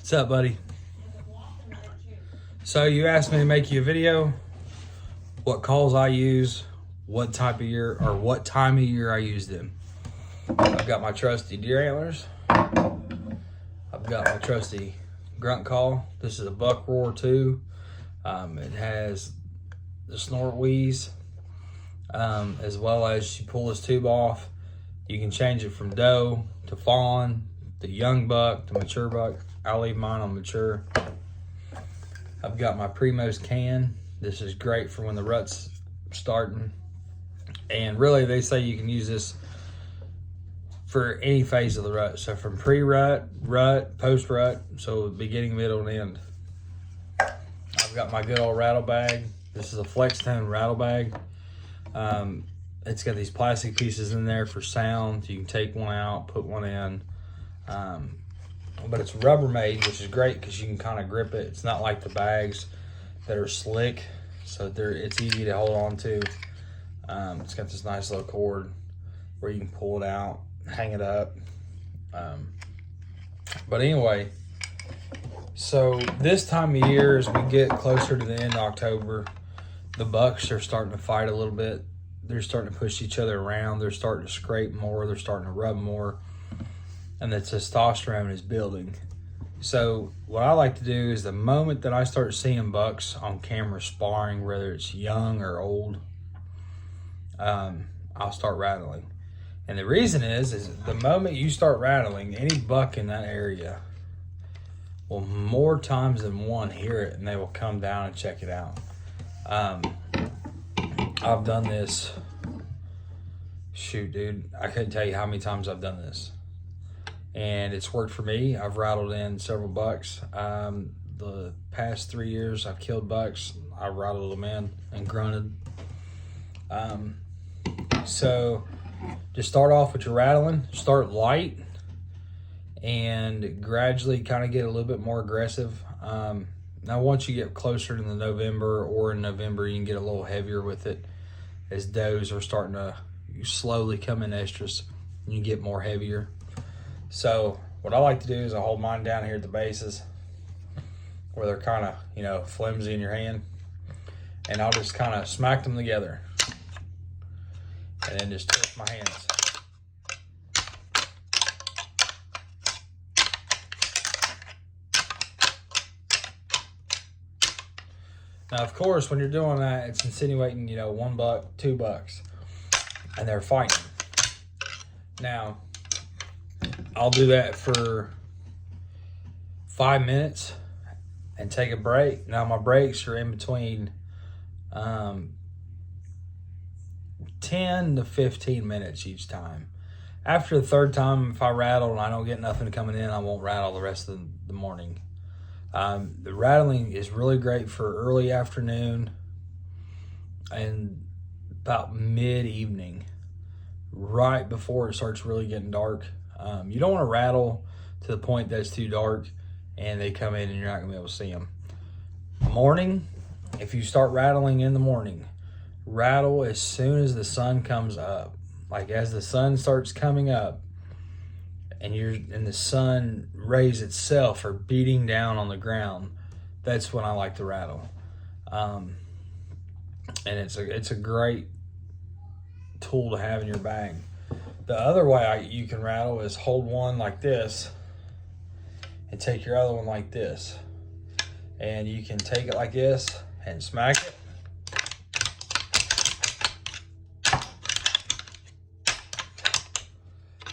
What's up, buddy? So you asked me to make you a video. What calls I use, what type of year or what time of year I use them. I've got my trusty deer antlers. I've got my trusty grunt call. This is a buck roar too. It has the snort wheeze, as well as you pull this tube off. You can change it from doe to fawn to young buck to mature buck. I'll leave mine on mature. I've got my primos can. This is great for when the rut's starting. And really they say you can use this for any phase of the rut. So from pre-rut, rut, post-rut, so beginning, middle, and end. I've got my good old rattle bag. This is a flex tone rattle bag. It's got these plastic pieces in there for sound. You can take one out, put one in. But it's Rubbermaid, which is great because you can kind of grip it. It's not like the bags that are slick, so it's easy to hold on to. It's got this nice little cord where you can pull it out, hang it up. But anyway, so this time of year, as we get closer to the end of October, the bucks are starting to fight a little bit. They're starting to push each other around. They're starting to scrape more. They're starting to rub more. And the testosterone is building. So what I like to do is the moment that I start seeing bucks on camera sparring, whether it's young or old, I'll start rattling. And the reason is the moment you start rattling, any buck in that area will more times than one hear it, and they will come down and check it out. I've done this, shoot dude, I couldn't tell you how many times I've done this. And it's worked for me. I've rattled in several bucks. The past 3 years I've killed bucks. I rattled them in and grunted. So just start off with your rattling. Start light and gradually kind of get a little bit more aggressive. Now once you get closer to the November, or in November, you can get a little heavier with it as does are starting to slowly come in estrus, and you get more heavier. So what I like to do is I hold mine down here at the bases where they're kind of, flimsy in your hand. And I'll just kind of smack them together. And then just twist my hands. Now, of course, when you're doing that, it's insinuating, 1 buck, 2 bucks. And they're fighting. Now, I'll do that for 5 minutes and take a break. Now my breaks are in between 10 to 15 minutes each time. After the third time, if I rattle and I don't get nothing coming in, I won't rattle the rest of the morning. The rattling is really great for early afternoon and about mid-evening, right before it starts really getting dark. You don't want to rattle to the point that it's too dark and they come in and you're not going to be able to see them. Morning, if you start rattling in the morning, rattle as soon as the sun comes up. Like as the sun starts coming up and the sun rays itself are beating down on the ground, that's when I like to rattle. And it's a great tool to have in your bag. The other way you can rattle is hold one like this and take your other one like this. And you can take it like this and smack it.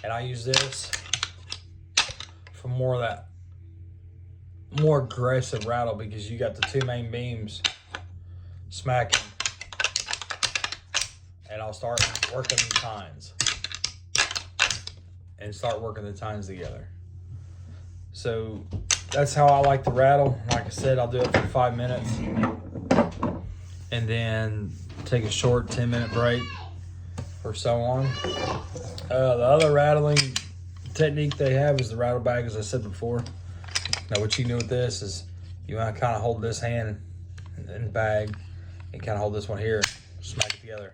And I use this for more of that more aggressive rattle because you got the 2 main beams smacking. And I'll start working the tines. And start working the tines together. So that's how I like to rattle. Like I said, I'll do it for 5 minutes and then take a short 10-minute break or so on. The other rattling technique they have is the rattle bag, as I said before. Now what you do with this is you want to kind of hold this hand in the bag and kind of hold this one here, smack it together.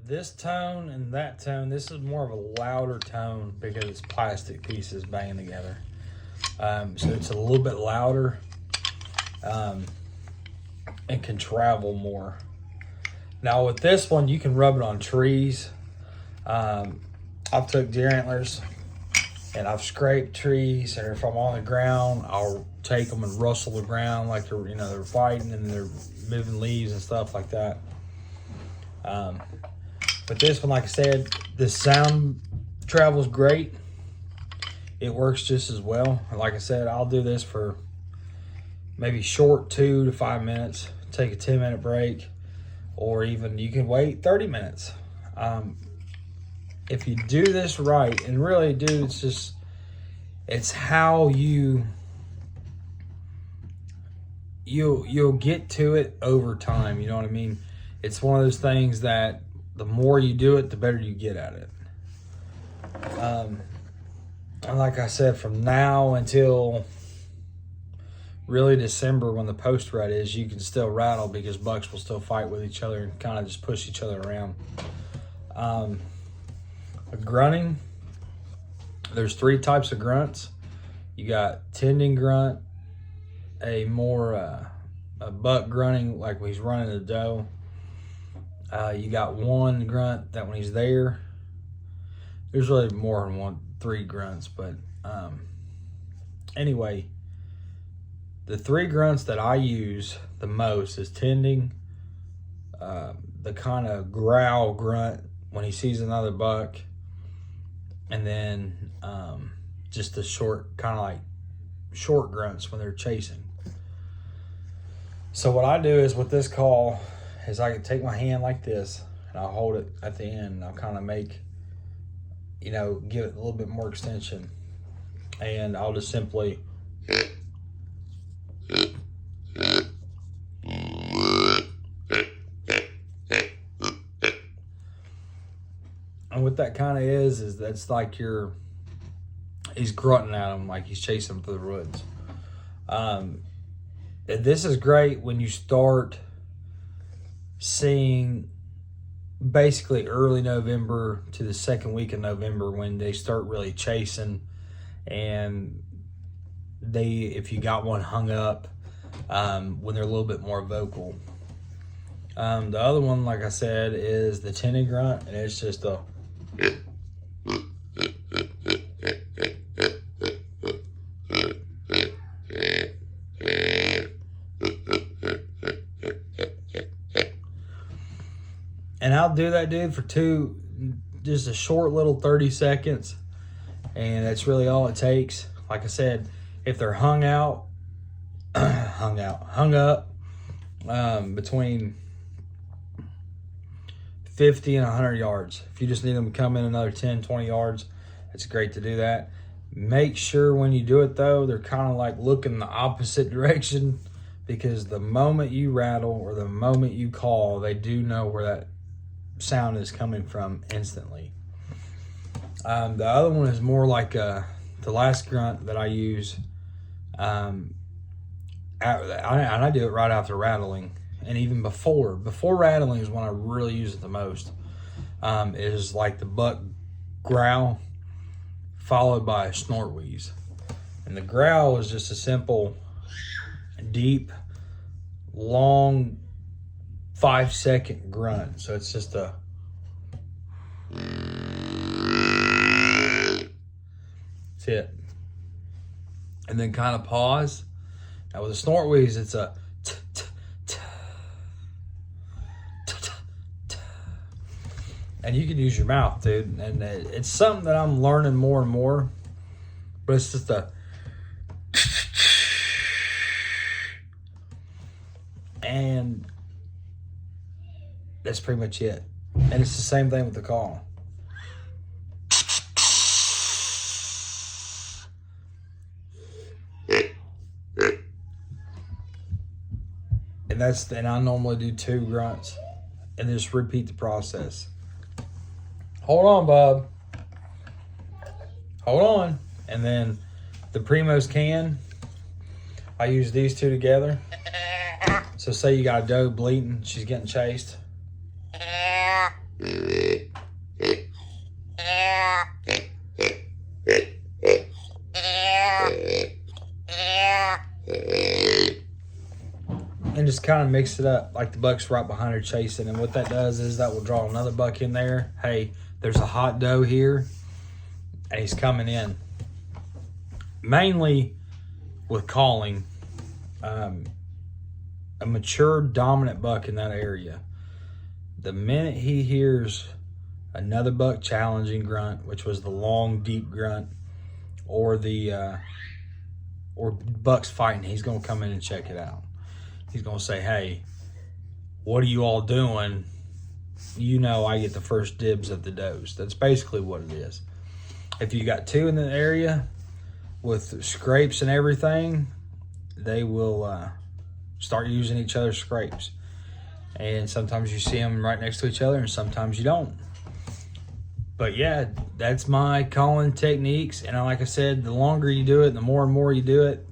this tone and that tone, this is more of a louder tone because it's plastic pieces banging together. So it's a little bit louder and can travel more. Now with this one, you can rub it on trees. I've took deer antlers and I've scraped trees, and if I'm on the ground, I'll take them and rustle the ground like they're, you know, they're fighting and they're moving leaves and stuff like that. But this one, like I said, the sound travels great. It works just as well. Like I said, I'll do this for maybe short 2 to 5 minutes, take a 10-minute break, or even you can wait 30 minutes. If you do this right, and really, dude, it's how you'll get to it over time. You know what I mean? It's one of those things that the more you do it, the better you get at it. And like I said, from now until really December, when the post rut is, you can still rattle because bucks will still fight with each other and kind of just push each other around. Grunting, there's 3 types of grunts. You got tending grunt, a more a buck grunting like when he's running the doe. You got one grunt that when he's there, there's really more than 3 grunts, but anyway, the 3 grunts that I use the most is tending, the kind of growl grunt when he sees another buck, and then just the short, kind of like short grunts when they're chasing. So what I do is with this call is I can take my hand like this and I'll hold it at the end and I'll kind of make, you know, give it a little bit more extension, and I'll just simply and what that kind of is that's like he's grunting at him like he's chasing him through the woods. This is great when you start seeing basically early November to the second week of November, when they start really chasing, and if you got one hung up, when they're a little bit more vocal. The other one, like I said, is the tending grunt, and it's just a and I'll do that, dude, for just a short little 30 seconds. And that's really all it takes. Like I said, if they're hung up, between 50 and 100 yards. If you just need them to come in another 10, 20 yards, it's great to do that. Make sure when you do it, though, they're kind of like looking the opposite direction, because the moment you rattle or the moment you call, they do know where that sound is coming from instantly. The other one is more like the last grunt that I use. And I do it right after rattling, and even before rattling is when I really use it the most. Is like the buck growl followed by a snort wheeze, and the growl is just a simple, deep, long 5-second grunt. So it's just a that's it, and then kind of pause. Now with a snort wheeze, it's a and you can use your mouth, dude. And it's something that I'm learning more and more, but it's just a and that's pretty much it. And it's the same thing with the call. And I normally do 2 grunts and just repeat the process. Hold on, bub. Hold on. And then the primos can, I use these 2 together. So say you got a doe bleating, she's getting chased. And just kind of mix it up like the buck's right behind her chasing. And what that does is that will draw another buck in there. Hey, there's a hot doe here and he's coming in. Mainly with calling, a mature dominant buck in that area, the minute he hears another buck challenging grunt, which was the long deep grunt, or the or bucks fighting, he's gonna come in and check it out. He's gonna say, hey, what are you all doing? You know I get the first dibs of the does. That's basically what it is. If you got two in the area with scrapes and everything, they will start using each other's scrapes. And sometimes you see them right next to each other and sometimes you don't. But yeah, that's my calling techniques. And like I said, the longer you do it, the more and more you do it,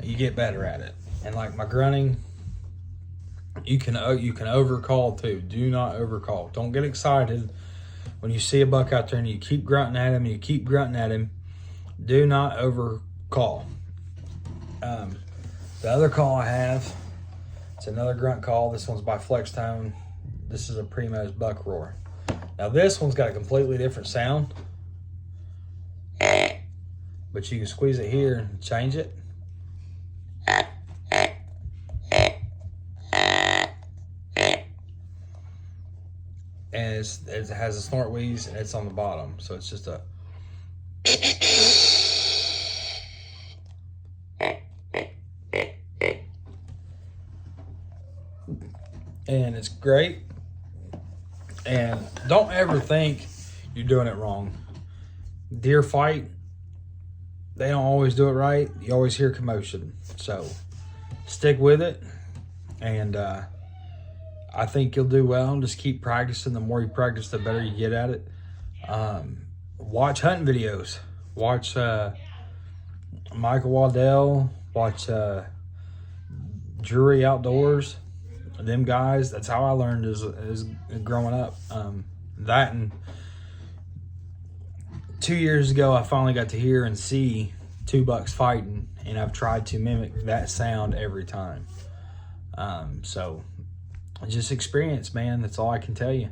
you get better at it. And like my grunting, you can overcall too. Do not overcall. Don't get excited when you see a buck out there and you keep grunting at him and you keep grunting at him. Do not overcall. The other call I have, it's another grunt call. This one's by Flex Tone. This is a Primos buck roar. Now this one's got a completely different sound, but you can squeeze it here and change it. And it has a snort wheeze and it's on the bottom. So it's just a and it's great. And don't ever think you're doing it wrong. Deer fight, they don't always do it right. You always hear commotion. So stick with it. And I think you'll do well. Just keep practicing. The more you practice, the better you get at it. Watch hunting videos. Watch Michael Waddell. Watch Drury Outdoors. Them guys, that's how I learned is growing up. That and 2 years ago, I finally got to hear and see two bucks fighting, and I've tried to mimic that sound every time. So just experience, man. That's all I can tell you.